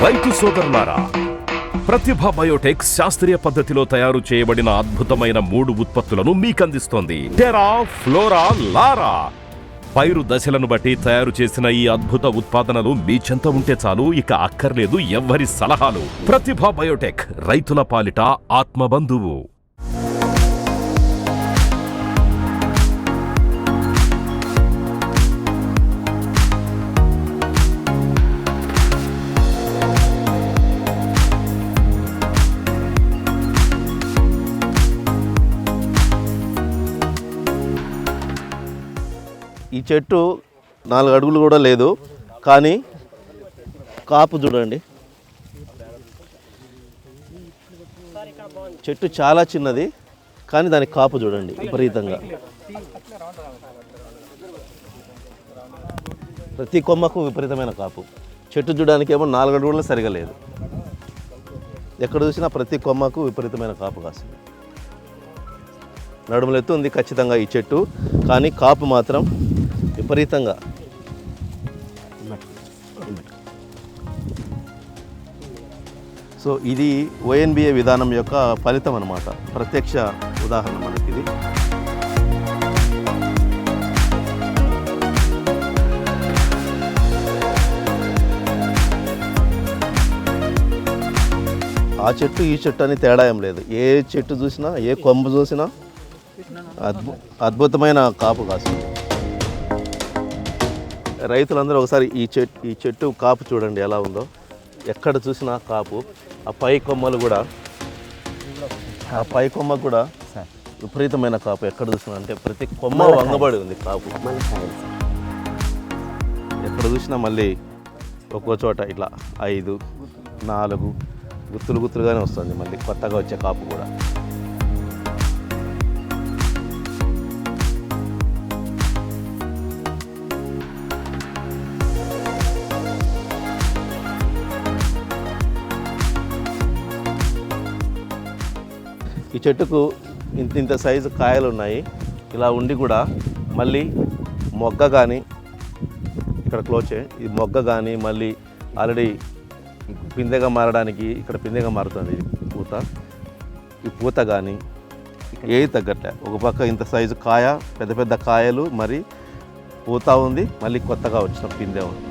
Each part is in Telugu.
రైతు సోదరులారా, ప్రతిభ బయోటెక్ శాస్త్రీయ పద్ధతిలో తయారు చేయబడిన అద్భుతమైన 3 ఉత్పత్తులను మీకందిస్తోంది. టెరా, ఫ్లోరా, లారా. పైరు దశలను బట్టి తయారు చేసిన ఈ అద్భుత ఉత్పాదనలు మీ చెంత ఉంటే చాలు, ఇక అక్కర్లేదు ఎవ్వరి సలహాలు. ప్రతిభ బయోటెక్, రైతుల పాలిట ఆత్మబంధువు. ఈ చెట్టు 4 అడుగులు కూడా లేదు, కానీ కాపు చూడండి. చెట్టు చాలా చిన్నది, కానీ దాని కాపు చూడండి విపరీతంగా. ప్రతి కొమ్మకు విపరీతమైన కాపు. చెట్టు చూడడానికి ఏమో 4 అడుగులు సరిగా లేదు. ఎక్కడ చూసినా ప్రతి కొమ్మకు విపరీతమైన కాపు కాస్తుంది. నడుములు ఎత్తు ఉంది ఖచ్చితంగా ఈ చెట్టు, కానీ కాపు మాత్రం విపరీతంగా. సో ఇది ONBA విధానం యొక్క ఫలితం అన్నమాట, ప్రత్యక్ష ఉదాహరణ మనకి ఇది. ఆ చెట్టు ఈ చెట్టు అని తేడా ఏం లేదు. ఏ చెట్టు చూసినా, ఏ కొమ్మ చూసినా అద్భుతమైన కాపు కాస్తుంది. రైతులందరూ ఒకసారి ఈ చెట్టు కాపు చూడండి ఎలా ఉందో. ఎక్కడ చూసినా కాపు. ఆ పై కొమ్మలు కూడా, ఆ పై కొమ్మకు కూడా విపరీతమైన కాపు. ఎక్కడ చూసినా అంటే ప్రతి కొమ్మ వంగబడి ఉంది కాపు. ఎక్కడ చూసినా మళ్ళీ ఒక్కో చోట ఇట్లా 5, 4 గుత్తులుగానే వస్తుంది. మళ్ళీ కొత్తగా వచ్చే కాపు కూడా. ఈ చెట్టుకు ఇంత సైజు కాయలు ఉన్నాయి. ఇలా ఉండి కూడా మళ్ళీ మొగ్గ కానీ, ఇక్కడ క్లోజ్ చేయి, ఈ మొగ్గ కానీ మళ్ళీ ఆల్రెడీ పిందెగా మారడానికి ఇక్కడ పిందెగా మారుతుంది పూత. ఈ పూత కానీ ఏది తగ్గట్లే. ఒక పక్క ఇంత సైజు కాయ, పెద్ద పెద్ద కాయలు, మరి పూత ఉంది, మళ్ళీ కొత్తగా వచ్చిన పిందె ఉంది.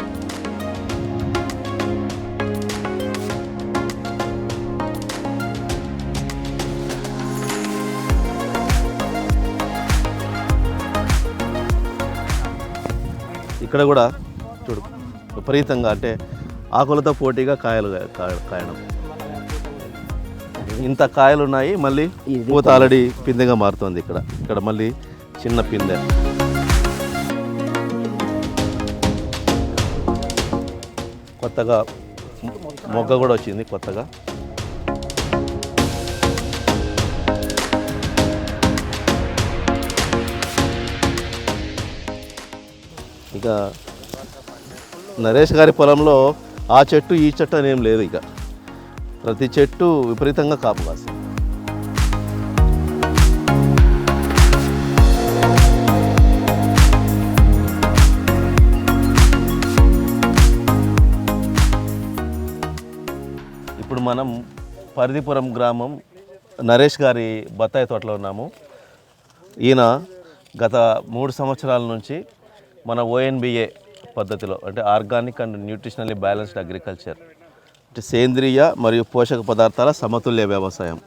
ఇక్కడ కూడా చూడు విపరీతంగా, అంటే ఆకులతో పోటీగా కాయలు కాయడం. ఇంత కాయలు ఉన్నాయి, మళ్ళీ పూత ఆల్రెడీ పిందెగా మారుతుంది. ఇక్కడ మళ్ళీ చిన్న పిందె. కొత్తగా మొగ్గ కూడా వచ్చింది కొత్తగా. ఇక నరేష్ గారి పొలంలో ఆ చెట్టు ఈ చెట్టు అనేం లేదు. ఇక ప్రతి చెట్టు విపరీతంగా కాపు కాస్తుంది. ఇప్పుడు మనం పరిధిపురం గ్రామం నరేష్ గారి బత్తాయి తోటలో ఉన్నాము. ఈయన గత 3 సంవత్సరాల నుంచి మన ONBA పద్ధతిలో, అంటే organic and nutritionally balanced agriculture, అంటే సేంద్రియ మరియు పోషక పదార్థాల సమతుల్య వ్యవసాయం,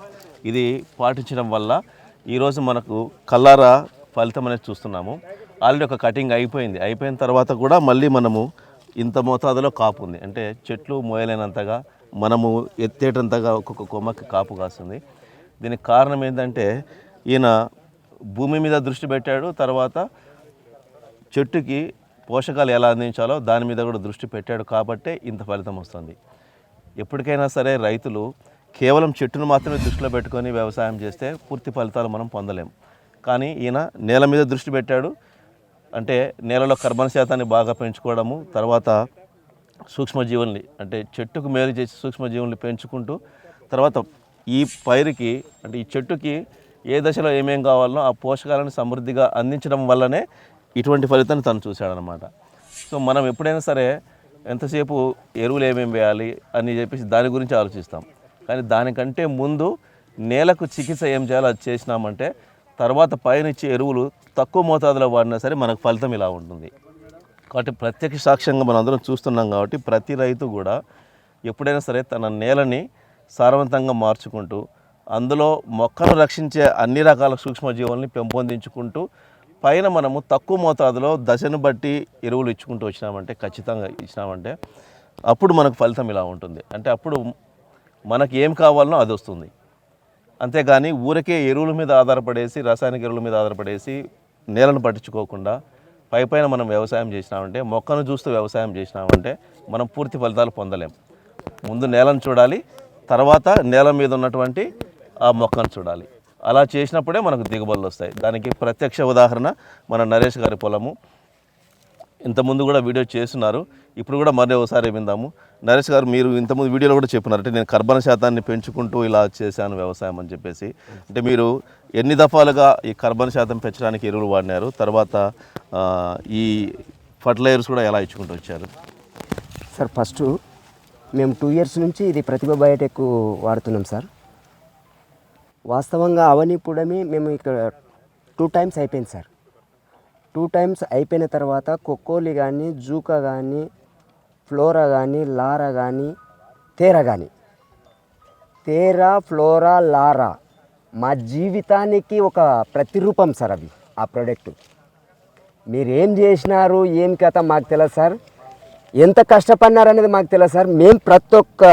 ఇది పాటించడం వల్ల ఈరోజు మనకు కల్లారా ఫలితం అనేది చూస్తున్నాము. ఆల్రెడీ ఒక కటింగ్ అయిపోయిన తర్వాత కూడా మళ్ళీ మనము ఇంత మోతాదులో కాపు ఉంది. అంటే చెట్లు మోయలేనంతగా, మనము ఎత్తేటంతగా ఒక్కొక్క కొమ్మకి కాపు కాస్తుంది. దీనికి కారణం ఏంటంటే ఈయన భూమి మీద దృష్టి పెట్టాడు, తర్వాత చెట్టుకి పోషకాలు ఎలా అందించాలో దాని మీద కూడా దృష్టి పెట్టాడు. కాబట్టే ఇంత ఫలితం వస్తుంది. ఎప్పటికైనా సరే రైతులు కేవలం చెట్టును మాత్రమే దృష్టిలో పెట్టుకొని వ్యవసాయం చేస్తే పూర్తి ఫలితాలు మనం పొందలేం. కానీ ఈయన నేల మీద దృష్టి పెట్టాడు. అంటే నేలలో కర్బన శాతాన్ని బాగా పెంచుకోవడము, తర్వాత సూక్ష్మజీవుల్ని, అంటే చెట్టుకు మేలు చేసి సూక్ష్మజీవుల్ని పెంచుకుంటూ, తర్వాత ఈ పైరుకి, అంటే ఈ చెట్టుకి ఏ దశలో ఏమేం కావాలనో ఆ పోషకాలను సమృద్ధిగా అందించడం వల్లనే ఇటువంటి ఫలితాన్ని తను చూశాడనమాట. సో మనం ఎప్పుడైనా సరే ఎంతసేపు ఎరువులు ఏమేమి వేయాలి అని చెప్పేసి దాని గురించి ఆలోచిస్తాం. కానీ దానికంటే ముందు నేలకు చికిత్స ఏం చేయాలో అది చేసినామంటే తర్వాత పైనుంచి ఎరువులు తక్కువ మోతాదులో వాడినా సరే మనకు ఫలితం ఇలా ఉంటుంది. కాబట్టి ప్రత్యక్ష సాక్ష్యంగా మనం అందరం చూస్తున్నాం. కాబట్టి ప్రతి రైతు కూడా ఎప్పుడైనా సరే తన నేలని సారవంతంగా మార్చుకుంటూ అందులో మొక్కను రక్షించే అన్ని రకాల సూక్ష్మజీవుల్ని పెంపొందించుకుంటూ పైన మనము తక్కువ మోతాదులో దశను బట్టి ఎరువులు ఇచ్చుకుంటూ వచ్చినామంటే, ఖచ్చితంగా ఇచ్చినామంటే అప్పుడు మనకు ఫలితం ఇలా ఉంటుంది. అంటే అప్పుడు మనకి ఏం కావాలనో అది వస్తుంది. అంతేగాని ఊరికే ఎరువుల మీద ఆధారపడేసి, రసాయనిక ఎరువుల మీద ఆధారపడేసి నేలను పట్టించుకోకుండా పైన మనం వ్యవసాయం చేసినామంటే, మొక్కను చూస్తూ వ్యవసాయం చేసినామంటే మనం పూర్తి ఫలితాలు పొందలేం. ముందు నేలను చూడాలి, తర్వాత నేల మీద ఉన్నటువంటి ఆ మొక్కను చూడాలి. అలా చేసినప్పుడే మనకు దిగుబడులు వస్తాయి. దానికి ప్రత్యక్ష ఉదాహరణ మన నరేష్ గారి పొలము. ఇంతకుముందు కూడా వీడియో చేస్తున్నారు, ఇప్పుడు కూడా మరీ ఒకసారి విందాము. నరేష్ గారు, మీరు ఇంతకుముందు వీడియోలో కూడా చెప్పినారు, అంటే నేను కర్బన శాతాన్ని పెంచుకుంటూ ఇలా చేశాను వ్యవసాయం అని చెప్పేసి. అంటే మీరు ఎన్ని దఫాలుగా ఈ కర్బన శాతం పెంచడానికి ఎరువులు వాడినారు, తర్వాత ఈ ఫర్టిలైజర్స్ కూడా ఎలా ఇచ్చుకుంటూ వచ్చారు? సార్, ఫస్ట్ మేము 2 years నుంచి ఇది ప్రతిభ బయోటెక్ వాడుతున్నాం సార్. వాస్తవంగా అవని పుడమి మేము ఇక్కడ 2 times అయిపోయింది సార్. 2 times అయిపోయిన తర్వాత కొక్కోలి కానీ, జూకా కానీ, ఫ్లోరా కానీ, లారా కానీ, తేరా కానీ, తేరా, ఫ్లోరా, లారా మా జీవితానికి ఒక ప్రతిరూపం సార్. అవి ఆ ప్రోడక్ట్ మీరేం చేసినారు, ఏం కథ మాకు తెలియదు సార్. ఎంత కష్టపడినారు అనేది మాకు తెలియదు సార్. మేము ప్రతి ఒక్క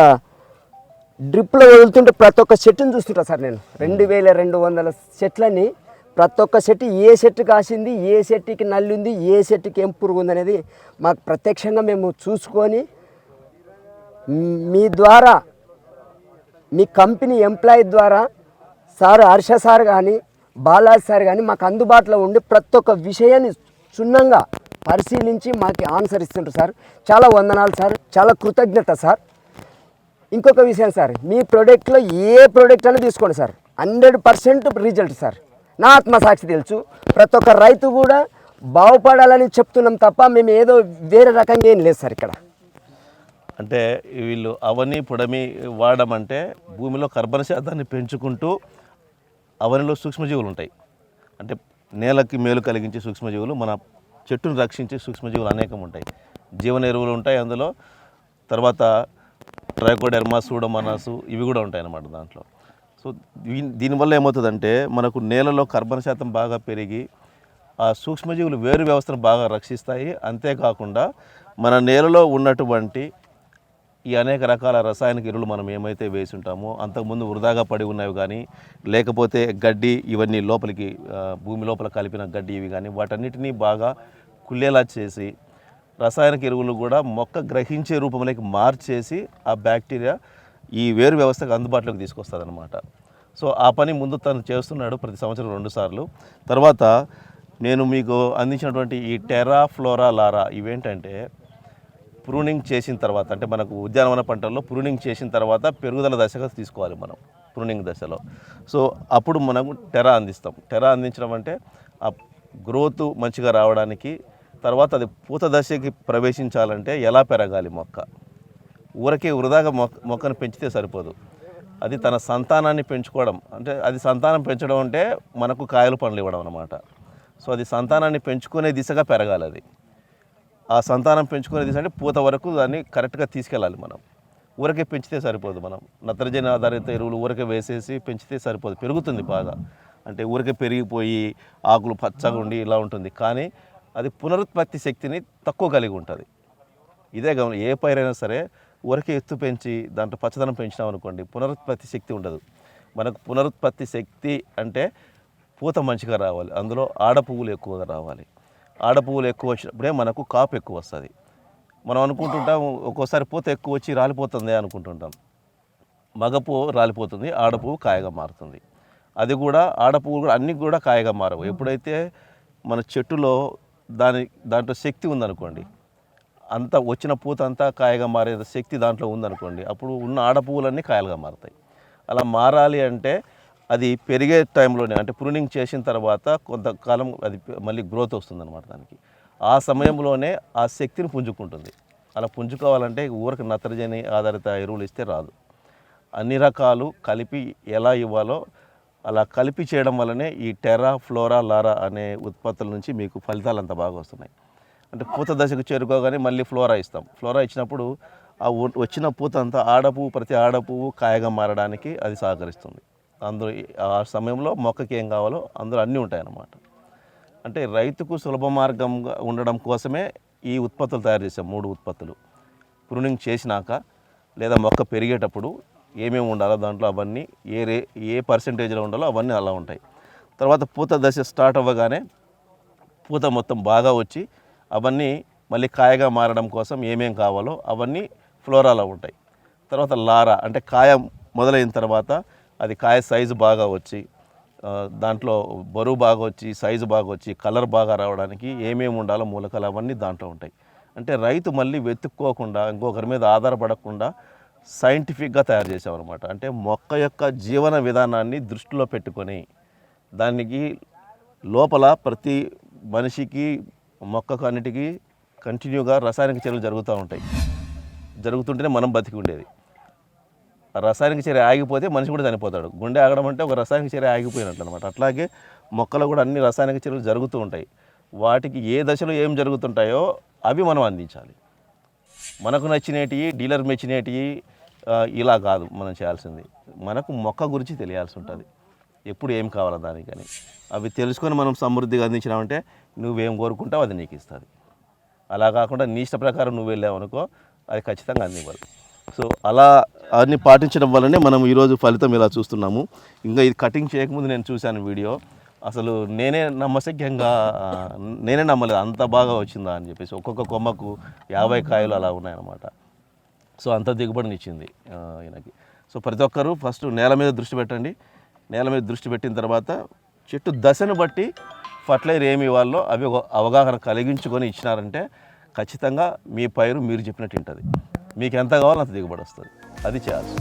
డ్రిప్లో వదులుతుంటే ప్రతి ఒక్క చెట్టును చూస్తుంటా సార్. నేను 2200 చెట్లని, ప్రతి ఒక్క చెట్టు ఏ చెట్టు కాసింది, ఏ చెట్టుకి నల్లి ఉంది, ఏ చెట్టుకి ఏం పురుగు ఉంది అనేది మాకు ప్రత్యక్షంగా మేము చూసుకొని మీ ద్వారా, మీ కంపెనీ ఎంప్లాయీ ద్వారా సార్ హర్ష సార్ కానీ, బాలాజీ సార్ కానీ మాకు అందుబాటులో ఉండి ప్రతి ఒక్క విషయాన్ని క్షుణ్ణంగా పరిశీలించి మాకు ఆన్సర్ ఇస్తుంటారు సార్. చాలా వందనాలు సార్, చాలా కృతజ్ఞత సార్. ఇంకొక విషయం సార్, మీ ప్రోడక్ట్లో ఏ ప్రోడక్ట్ అయినా తీసుకోండి సార్, 100% రిజల్ట్ సార్. నా ఆత్మసాక్షి తెలుసు. ప్రతి ఒక్క రైతు కూడా బాగుపడాలని చెప్తున్నాం తప్ప మేము ఏదో వేరే రకంగా ఏం లేదు సార్ ఇక్కడ. అంటే వీళ్ళు అవని పుడమి వాడమంటే భూమిలో కర్బన శాతాన్ని పెంచుకుంటూ, అవనిలో సూక్ష్మజీవులు ఉంటాయి. అంటే నేలకి మేలు కలిగించే సూక్ష్మజీవులు, మన చెట్టును రక్షించే సూక్ష్మజీవులు అనేకం ఉంటాయి. జీవన ఎరువులు ఉంటాయి అందులో, తర్వాత ట్రైకోడెర్మా, సూడోమోనాస్ ఇవి కూడా ఉంటాయి అన్నమాట దాంట్లో. సో దీనివల్ల ఏమవుతుందంటే మనకు నేలలో కర్బన శాతం బాగా పెరిగి ఆ సూక్ష్మజీవులు వేరు వ్యవస్థను బాగా రక్షిస్తాయి. అంతేకాకుండా మన నేలలో ఉన్నటువంటి ఈ అనేక రకాల రసాయనిక ఎరువులు మనం ఏమైతే వేసి ఉంటామో, అంతకుముందు వృధాగా పడి ఉన్నవి కానీ, లేకపోతే గడ్డి ఇవన్నీ లోపలికి భూమి లోపల కలిపిన గడ్డి ఇవి కానీ, వాటన్నిటినీ బాగా కుళ్ళేలా చేసి రసాయనిక ఎరువులు కూడా మొక్క గ్రహించే రూపంలోకి మార్చేసి ఆ బ్యాక్టీరియా ఈ వేరు వ్యవస్థకు అందుబాటులోకి తీసుకొస్తుంది అనమాట. సో ఆ పని ముందు తను చేస్తున్నాడు ప్రతి సంవత్సరం 2 సార్లు. తర్వాత నేను మీకు అందించినటువంటి ఈ టెరా, ఫ్లోరా, లారా ఇవేంటంటే ప్రూనింగ్ చేసిన తర్వాత, అంటే మనకు ఉద్యానవన పంటల్లో ప్రూనింగ్ చేసిన తర్వాత పెరుగుదల దశగా తీసుకోవాలి మనం ప్రూనింగ్ దశలో. సో అప్పుడు మనము టెరా అందిస్తాం. టెరా అందించడం అంటే ఆ గ్రోత్ మంచిగా రావడానికి, తర్వాత అది పూత దశకి ప్రవేశించాలంటే ఎలా పెరగాలి మొక్క. ఊరకే వృధాగా మొక్కను పెంచితే సరిపోదు, అది తన సంతానాన్ని పెంచుకోవడం. అంటే అది సంతానం పెంచడం అంటే మనకు కాయలు పండ్లు ఇవ్వడం అన్నమాట. సో అది సంతానాన్ని పెంచుకునే దిశగా పెరగాలి. అది ఆ సంతానం పెంచుకునే దిశ అంటే పూత వరకు దాన్ని కరెక్ట్గా తీసుకెళ్ళాలి. మనం ఊరకే పెంచితే సరిపోదు. మనం నత్రజని ఆధారిత ఎరువులు ఊరకే వేసేసి పెంచితే సరిపోదు. పెరుగుతుంది బాగా, అంటే ఊరకే పెరిగిపోయి ఆకులు పచ్చగా ఉండి ఇలా ఉంటుంది, కానీ అది పునరుత్పత్తి శక్తిని తక్కువ కలిగి ఉంటుంది. ఇదే గమనం, ఏ పైరైనా సరే ఊరకే ఎత్తు పెంచి దాంట్లో పచ్చదనం పెంచినాం అనుకోండి, పునరుత్పత్తి శక్తి ఉండదు. మనకు పునరుత్పత్తి శక్తి అంటే పూత మంచిగా రావాలి, అందులో ఆడ పువ్వులు ఎక్కువగా రావాలి. ఆడ పువ్వులు ఎక్కువ వచ్చినప్పుడే మనకు కాపు ఎక్కువ వస్తుంది. మనం అనుకుంటుంటాం ఒక్కోసారి పూత ఎక్కువ వచ్చి రాలిపోతుంది అనుకుంటుంటాం. మగ పువ్వు రాలిపోతుంది, ఆడ పువ్వు కాయగా మారుతుంది. అది కూడా ఆడ పువ్వు కూడా అన్నీ కూడా కాయగా మారవు. ఎప్పుడైతే మన చెట్టులో దాంట్లో శక్తి ఉందనుకోండి, అంతా వచ్చిన పూత అంతా కాయగా మారే శక్తి దాంట్లో ఉందనుకోండి, అప్పుడు ఉన్న ఆడ పువ్వులన్నీ కాయలుగా మారుతాయి. అలా మారాలి అంటే అది పెరిగే టైంలోనే, అంటే ప్రూనింగ్ చేసిన తర్వాత కొంతకాలం అది మళ్ళీ గ్రోత్ వస్తుందన్నమాట దానికి. ఆ సమయంలోనే ఆ శక్తిని పుంజుకుంటుంది. అలా పుంజుకోవాలంటే ఊరికి నత్రజని ఆధారిత ఎరువులు ఇస్తే రాదు. అన్ని రకాలు కలిపి ఎలా ఇవ్వాలో అలా కలిపి చేయడం వల్లనే ఈ టెరా, ఫ్లోరా, లారా అనే ఉత్పత్తుల నుంచి మీకు ఫలితాలు అంత బాగా వస్తున్నాయి. అంటే పూత దశకు చేరుకోగానే మళ్ళీ ఫ్లోరా ఇస్తాం. ఫ్లోరా ఇచ్చినప్పుడు ఆ వచ్చిన పూత అంతా ప్రతి ఆడపువ్వు కాయగా మారడానికి అది సహకరిస్తుంది. అందులో ఆ సమయంలో మొక్కకి ఏం కావాలో అందులో అన్నీ ఉంటాయన్నమాట. అంటే రైతుకు సులభ మార్గంగా ఉండడం కోసమే ఈ ఉత్పత్తులు తయారు చేసాం. 3 ఉత్పత్తులు ప్రూనింగ్ చేసినాక లేదా మొక్క పెరిగేటప్పుడు ఏమేమి ఉండాలో దాంట్లో అవన్నీ ఏ పర్సెంటేజ్లో ఉండాలో అవన్నీ అలా ఉంటాయి. తర్వాత పూత దశ స్టార్ట్ అవ్వగానే పూత మొత్తం బాగా వచ్చి అవన్నీ మళ్ళీ కాయగా మారడం కోసం ఏమేం కావాలో అవన్నీ ఫ్లోరాలో ఉంటాయి. తర్వాత లారా అంటే కాయ మొదలైన తర్వాత అది కాయ సైజు బాగా వచ్చి దాంట్లో బరువు బాగా వచ్చి సైజు బాగా వచ్చి కలర్ బాగా రావడానికి ఏమేమి ఉండాలో మూలకాలు అవన్నీ దాంట్లో ఉంటాయి. అంటే రైతు మళ్ళీ వెతుక్కోకుండా ఇంకొకరి మీద ఆధారపడకుండా సైంటిఫిక్గా తయారు చేసామన్నమాట. అంటే మొక్క యొక్క జీవన విధానాన్ని దృష్టిలో పెట్టుకొని దానికి లోపల ప్రతి మనిషికి మొక్కకు అన్నిటికీ కంటిన్యూగా రసాయనిక చర్యలు జరుగుతుంటేనే మనం బతికి ఉండేది. ఆ రసాయనిక చర్య ఆగిపోతే మనిషి కూడా చనిపోతాడు. గుండె ఆగడం అంటే ఒక రసాయనిక చర్య ఆగిపోయినట్లు అనమాట. అట్లాగే మొక్కలు కూడా అన్ని రసాయనిక చర్యలు జరుగుతూ ఉంటాయి. వాటికి ఏ దశలో ఏం జరుగుతుంటాయో అవి మనం అందించాలి. మనకు నచ్చినేటివి డీలర్ మెచ్చినేటివి ఇలా కాదు మనం చేయాల్సింది. మనకు మొక్క గురించి తెలియాల్సి ఉంటుంది, ఎప్పుడు ఏం కావాలో దానికని. అవి తెలుసుకొని మనం సమృద్ధిగా అందించినామంటే నువ్వేం కోరుకుంటావు అది నీకు ఇస్తుంది. అలా కాకుండా నీ ఇష్ట ప్రకారం నువ్వు వెళ్ళావు అనుకో అది ఖచ్చితంగా అందివ్వదు. సో అలా అన్ని పాటించడం వల్లనే మనం ఈరోజు ఫలితం ఇలా చూస్తున్నాము. ఇంకా ఇది కటింగ్ చేయకముందు నేను చూశాను వీడియో, అసలు నేనే నమ్మలేదు అంత బాగా వచ్చిందా అని చెప్పేసి. ఒక్కొక్క కొమ్మకు 50 కాయలు అలా ఉన్నాయన్నమాట. సో అంత దిగుబడినిచ్చింది ఈయనకి. సో ప్రతి ఒక్కరూ ఫస్ట్ నేల మీద దృష్టి పెట్టండి. నేల మీద దృష్టి పెట్టిన తర్వాత చెట్టు దశను బట్టి ఫర్టిలైజర్ ఏమి ఇవ్వాలో అవి అవగాహన కలిగించుకొని ఇచ్చినారంటే ఖచ్చితంగా మీ పైరు మీరు చెప్పినట్టు ఉంటుంది. మీకు ఎంత కావాలో అంత దిగుబడి వస్తుంది. అది చేయాల్సి.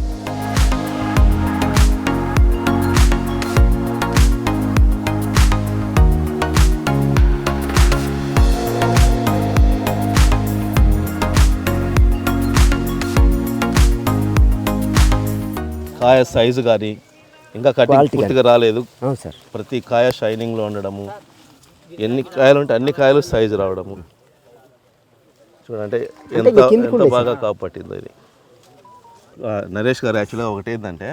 కాయ సైజు కానీ ఇంకా కటింగ్ పూర్తిగా రాలేదు. సార్ ప్రతి కాయ షైనింగ్లో ఉండడము, ఎన్ని కాయలు ఉంటే అన్ని కాయలు సైజు రావడము చూడంటే ఎంత బాగా కాపాటిందో ఇది. నరేష్ గారు యాక్చువల్గా ఒకటి ఏంటంటే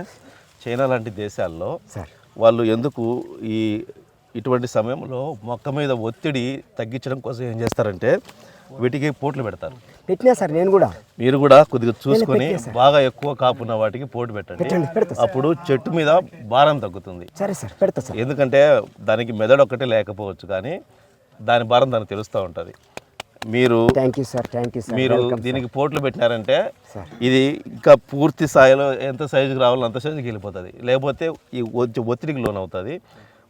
చైనా లాంటి దేశాల్లో వాళ్ళు ఎందుకు ఇటువంటి సమయంలో మొక్క మీద ఒత్తిడి తగ్గించడం కోసం ఏం చేస్తారంటే వీటికి పోట్లు పెడతారు. పెట్టినా సార్ నేను కూడా. మీరు కూడా కొద్దిగా చూసుకొని బాగా ఎక్కువ కాపున్న వాటికి పోటు పెట్టండి. అప్పుడు చెట్టు మీద భారం తగ్గుతుంది. సరే సార్ పెడతా సార్. ఎందుకంటే దానికి మెదడు ఒక్కటే లేకపోవచ్చు కానీ దాని భారం దానికి తెలుస్తూ ఉంటుంది. మీరు దీనికి పోట్లు పెట్టినారంటే ఇది ఇంకా పూర్తి స్థాయిలో ఎంత సైజుకి రావాలో అంత సైజుకి వెళ్ళిపోతుంది. లేకపోతే ఈ ఒత్తిడికి లోన్ అవుతుంది.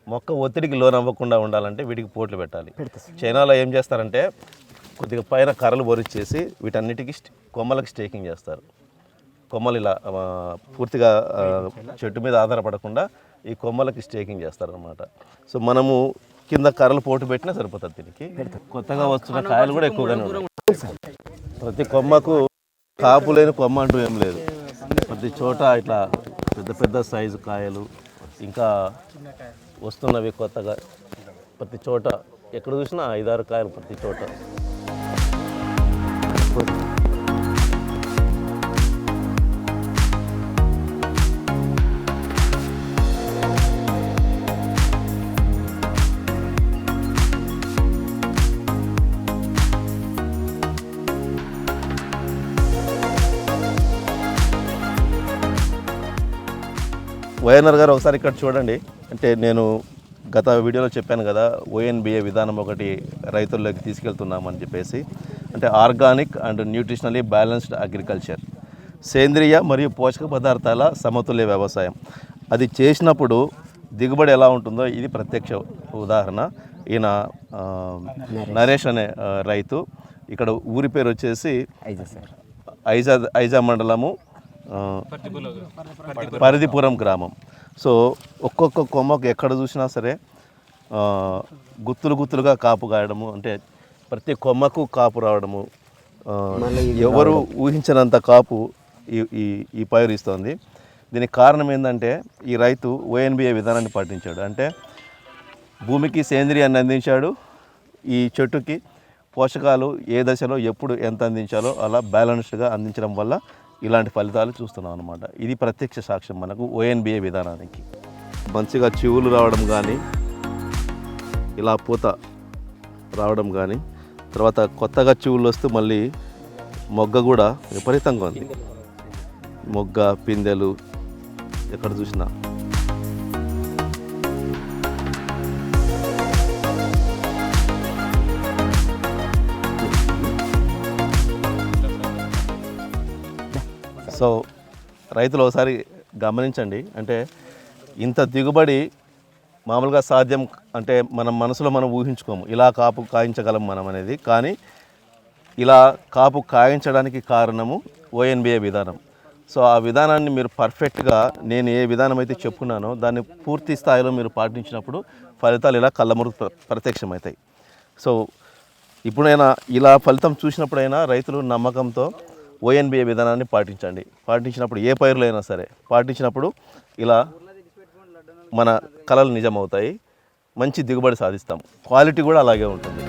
మొక్క ఒత్తిడికి లోన్ అవ్వకుండా ఉండాలంటే వీటికి పోట్లు పెట్టాలి. చైనాలో ఏం చేస్తారంటే కొద్దిగా పైన కర్రలు బొరిచేసి వీటన్నిటికీ కొమ్మలకి స్టేకింగ్ చేస్తారు. కొమ్మలు ఇలా పూర్తిగా చెట్టు మీద ఆధారపడకుండా ఈ కొమ్మలకి స్టేకింగ్ చేస్తారనమాట. సో మనము కింద కర్రలు పోటు పెట్టినా సరిపోతుంది. దీనికి కొత్తగా వస్తున్న కాయలు కూడా ఎక్కువగానే ఉన్నాయి. ప్రతి కొమ్మకు కాపు లేని కొమ్మ అంటూ ఏం లేదు. ప్రతి చోట ఇట్లా పెద్ద పెద్ద సైజు కాయలు ఇంకా వస్తున్నవి కొత్తగా. ప్రతి చోట ఎక్కడ చూసినా 5-6 కాయలు ప్రతి చోట. వైఎన్ఆర్ గారు ఒకసారి ఇక్కడ చూడండి. అంటే నేను గత వీడియోలో చెప్పాను కదా, ONBA విధానం ఒకటి రైతుల్లోకి తీసుకెళ్తున్నామని చెప్పేసి. అంటే ఆర్గానిక్ అండ్ న్యూట్రిషనలీ బ్యాలెన్స్డ్ అగ్రికల్చర్, సేంద్రియ మరియు పోషక పదార్థాల సమతుల్య వ్యవసాయం. అది చేసినప్పుడు దిగుబడి ఎలా ఉంటుందో ఇది ప్రత్యక్ష ఉదాహరణ. ఈయన నరేష్ అనే రైతు. ఇక్కడ ఊరి పేరు వచ్చేసి ఐజా మండలము పరిధిపురం గ్రామం. సో ఒక్కొక్క కొమ్మకు ఎక్కడ చూసినా సరే గుత్తులుగా కాపు కాయడము, అంటే ప్రతి కొమ్మకు కాపు రావడము, మళ్ళీ ఇది ఎవరు ఊహించినంత కాపు ఈ ఈ పైరు ఇస్తుంది. దీనికి కారణం ఏంటంటే ఈ రైతు ONBA విధానాన్ని పాటించాడు. అంటే భూమికి సేంద్రియాన్ని అందించాడు, ఈ చెట్టుకి పోషకాలు ఏ దశలో ఎప్పుడు ఎంత అందించాలో అలా బ్యాలెన్స్డ్గా అందించడం వల్ల ఇలాంటి ఫలితాలు చూస్తున్నాం అన్నమాట. ఇది ప్రత్యక్ష సాక్ష్యం మనకు ONBA విధానానికి. మంచిగా చివులు రావడం కానీ, ఇలా పూత రావడం కానీ, తర్వాత కొత్తగా చివులు వస్తూ మళ్ళీ మొగ్గ కూడా విపరీతంగా ఉంది. మొగ్గ, పిందెలు ఎక్కడ చూసినా. సో రైతులు ఒకసారి గమనించండి, అంటే ఇంత దిగుబడి మామూలుగా సాధ్యం అంటే మనం మనసులో మనం ఊహించుకోము ఇలా కాపు కాయించగలం మనం అనేది. కానీ ఇలా కాపు కాయించడానికి కారణము ONBA విధానం. సో ఆ విధానాన్ని మీరు పర్ఫెక్ట్గా నేను ఏ విధానం అయితే చెప్పుకున్నానో దాన్ని పూర్తి స్థాయిలో మీరు పాటించినప్పుడు ఫలితాలు ఇలా కళ్ళమురు ప్రత్యక్షమవుతాయి. సో ఇప్పుడైనా ఇలా ఫలితం చూసినప్పుడైనా రైతులు నమ్మకంతో ONBA విధానాన్ని పాటించండి. పాటించినప్పుడు ఏ పైరులైనా సరే పాటించినప్పుడు ఇలా మన కళలు నిజమవుతాయి, మంచి దిగుబడి సాధిస్తాం, క్వాలిటీ కూడా అలాగే ఉంటుంది.